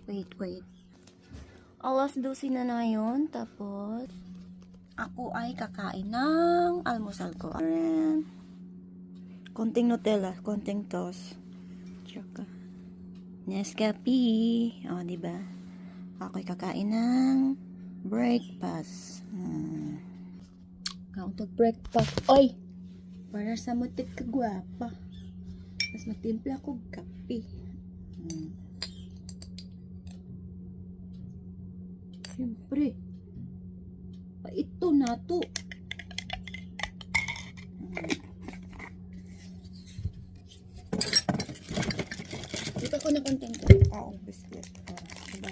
Wait. Alas 12 na na yun. Tapos, ako ay kakain ng almusal ko. Konting Nutella, konting toast. Tsaka, Nescafe. O, diba? Ako'y kakain ng breakfast. Kauntag breakfast. Oy! Para sa mutit ka gwapa. Tapos magtimpla ko kape. Siyempre. Ito na to. Dito ko na konting biscuit. Diba?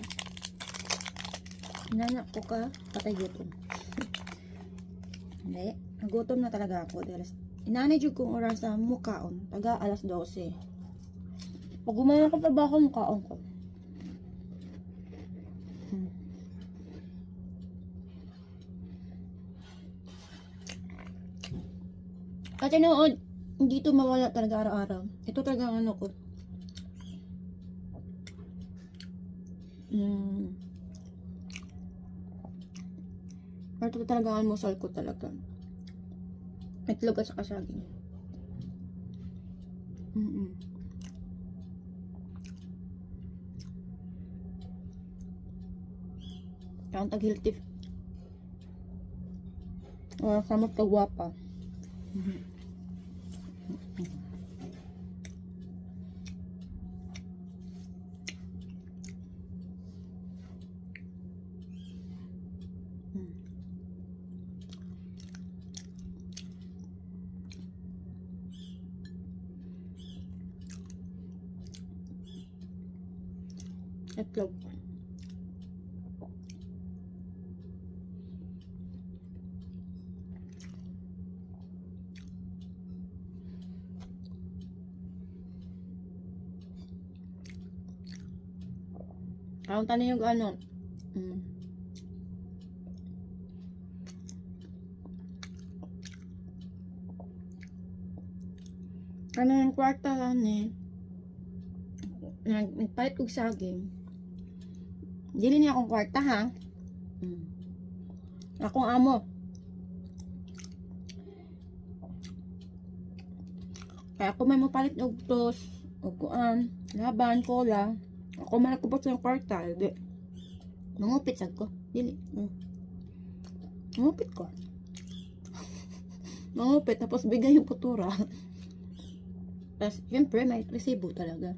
Inanak ko ka, patay gutom. Hindi. Nagutom na talaga ako. Inanay jud kong oras sa mukaon. Taga alas 12. Pag gumawa ko pa ba ako mukaon ko? Kasi noon, hindi ito mawala talaga araw-araw. Ito talaga ang ano ko. Ito talaga ang almusal ko talaga. Itlog at saka saging. Kaya tag-healthy. Samot ka guwapa. Itlog. Kaunta na yung ano. Ano yung kwarta ni nagpalit kong saging. Dili niya akong kwarta ha. Akong amo. Kaya ako may mapalit og tos, og kuan, laban, cola. Ako man nagkupot sa kwarta, di. Mangupit sad ko. Dili. Mangupit ko. Mangupit tapos bigay yung putura. Tapos, siyempre, may resibo talaga.